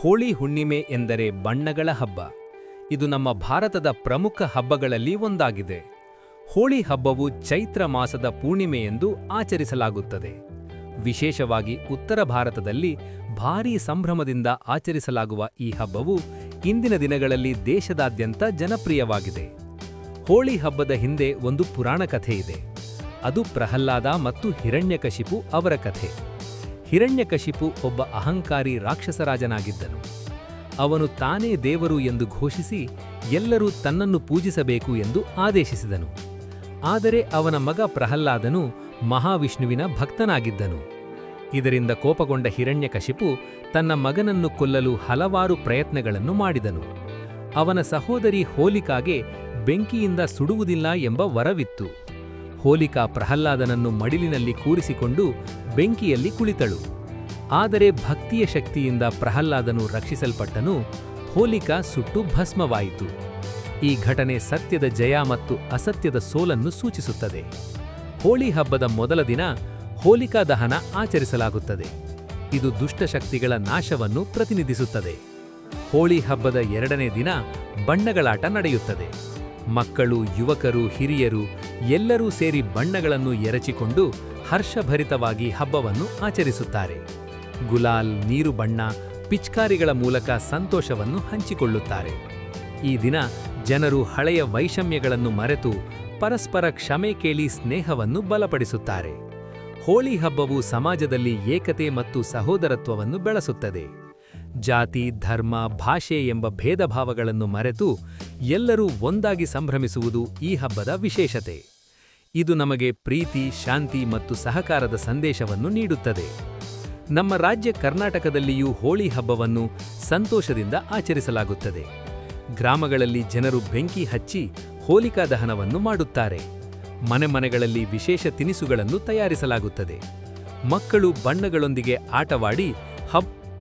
ಹೋಳಿ ಹುಣ್ಣಿಮೆ ಎಂದರೆ ಬಣ್ಣಗಳ ಹಬ್ಬ. ಇದು ನಮ್ಮ ಭಾರತದ ಪ್ರಮುಖ ಹಬ್ಬಗಳಲ್ಲಿ ಒಂದಾಗಿದೆ. ಹೋಳಿ ಹಬ್ಬವು ಚೈತ್ರ ಮಾಸದ ಪೂರ್ಣಿಮೆಯೆಂದು ಆಚರಿಸಲಾಗುತ್ತದೆ. ವಿಶೇಷವಾಗಿ ಉತ್ತರ ಭಾರತದಲ್ಲಿ ಭಾರೀ ಸಂಭ್ರಮದಿಂದ ಆಚರಿಸಲಾಗುವ ಈ ಹಬ್ಬವು ಇಂದಿನ ದಿನಗಳಲ್ಲಿ ದೇಶದಾದ್ಯಂತ ಜನಪ್ರಿಯವಾಗಿದೆ. ಹೋಳಿ ಹಬ್ಬದ ಹಿಂದೆ ಒಂದು ಪುರಾಣ ಕಥೆ ಇದೆ. ಅದು ಪ್ರಹ್ಲಾದ ಮತ್ತು ಹಿರಣ್ಯಕಶಿಪು ಅವರ ಕಥೆ. ಹಿರಣ್ಯಕಶಿಪು ಒಬ್ಬ ಅಹಂಕಾರಿ ರಾಕ್ಷಸರಾಜನಾಗಿದ್ದನು. ಅವನು ತಾನೇ ದೇವರು ಎಂದು ಘೋಷಿಸಿ ಎಲ್ಲರೂ ತನ್ನನ್ನು ಪೂಜಿಸಬೇಕು ಎಂದು ಆದೇಶಿಸಿದನು. ಆದರೆ ಅವನ ಮಗ ಪ್ರಹ್ಲಾದನು ಮಹಾವಿಷ್ಣುವಿನ ಭಕ್ತನಾಗಿದ್ದನು. ಇದರಿಂದ ಕೋಪಗೊಂಡ ಹಿರಣ್ಯಕಶಿಪು ತನ್ನ ಮಗನನ್ನು ಕೊಲ್ಲಲು ಹಲವಾರು ಪ್ರಯತ್ನಗಳನ್ನು ಮಾಡಿದನು. ಅವನ ಸಹೋದರಿ ಹೋಲಿಕಾಗೆ ಬೆಂಕಿಯಿಂದ ಸುಡುವುದಿಲ್ಲ ಎಂಬ ವರವಿತ್ತು. ಹೋಲಿಕಾ ಪ್ರಹ್ಲಾದನನ್ನು ಮಡಿಲಿನಲ್ಲಿ ಕೂರಿಸಿಕೊಂಡು ಬೆಂಕಿಯಲ್ಲಿ ಕುಳಿತಳು. ಆದರೆ ಭಕ್ತಿಯ ಶಕ್ತಿಯಿಂದ ಪ್ರಹ್ಲಾದನು ರಕ್ಷಿಸಲ್ಪಟ್ಟನು. ಹೋಲಿಕಾ ಸುಟ್ಟು ಭಸ್ಮವಾಯಿತು. ಈ ಘಟನೆ ಸತ್ಯದ ಜಯ ಮತ್ತು ಅಸತ್ಯದ ಸೋಲನ್ನು ಸೂಚಿಸುತ್ತದೆ. ಹೋಳಿ ಹಬ್ಬದ ಮೊದಲ ದಿನ ಹೋಲಿಕಾ ದಹನ ಆಚರಿಸಲಾಗುತ್ತದೆ. ಇದು ದುಷ್ಟಶಕ್ತಿಗಳ ನಾಶವನ್ನು ಪ್ರತಿನಿಧಿಸುತ್ತದೆ. ಹೋಳಿ ಹಬ್ಬದ ಎರಡನೇ ದಿನ ಬಣ್ಣಗಳಾಟ ನಡೆಯುತ್ತದೆ. ಮಕ್ಕಳು, ಯುವಕರು, ಹಿರಿಯರು ಎಲ್ಲರೂ ಸೇರಿ ಬಣ್ಣಗಳನ್ನು ಎರಚಿಕೊಂಡು ಹರ್ಷಭರಿತವಾಗಿ ಹಬ್ಬವನ್ನು ಆಚರಿಸುತ್ತಾರೆ. ಗುಲಾಲ್, ನೀರು ಬಣ್ಣ, ಪಿಚ್ಕಾರಿಗಳ ಮೂಲಕ ಸಂತೋಷವನ್ನು ಹಂಚಿಕೊಳ್ಳುತ್ತಾರೆ. ಈ ದಿನ ಜನರು ಹಳೆಯ ವೈಷಮ್ಯಗಳನ್ನು ಮರೆತು ಪರಸ್ಪರ ಕ್ಷಮೆ ಕೇಳಿ ಸ್ನೇಹವನ್ನು ಬಲಪಡಿಸುತ್ತಾರೆ. ಹೋಳಿ ಹಬ್ಬವು ಸಮಾಜದಲ್ಲಿ ಏಕತೆ ಮತ್ತು ಸಹೋದರತ್ವವನ್ನು ಬೆಳೆಸುತ್ತದೆ. ಜಾತಿ, ಧರ್ಮ, ಭಾಷೆ ಎಂಬ ಭೇದಭಾವಗಳನ್ನು ಮರೆತು ಎಲ್ಲರೂ ಒಂದಾಗಿ ಸಂಭ್ರಮಿಸುವುದು ಈ ಹಬ್ಬದ ವಿಶೇಷತೆ. ಇದು ನಮಗೆ ಪ್ರೀತಿ, ಶಾಂತಿ ಮತ್ತು ಸಹಕಾರದ ಸಂದೇಶವನ್ನು ನೀಡುತ್ತದೆ. ನಮ್ಮ ರಾಜ್ಯ ಕರ್ನಾಟಕದಲ್ಲಿಯೂ ಹೋಳಿ ಹಬ್ಬವನ್ನು ಸಂತೋಷದಿಂದ ಆಚರಿಸಲಾಗುತ್ತದೆ. ಗ್ರಾಮಗಳಲ್ಲಿ ಜನರು ಬೆಂಕಿ ಹಚ್ಚಿ ಹೋಲಿಕಾ ದಹನವನ್ನು ಮಾಡುತ್ತಾರೆ. ಮನೆಗಳಲ್ಲಿ ವಿಶೇಷ ತಿನಿಸುಗಳನ್ನು ತಯಾರಿಸಲಾಗುತ್ತದೆ. ಮಕ್ಕಳು ಬಣ್ಣಗಳೊಂದಿಗೆ ಆಟವಾಡಿ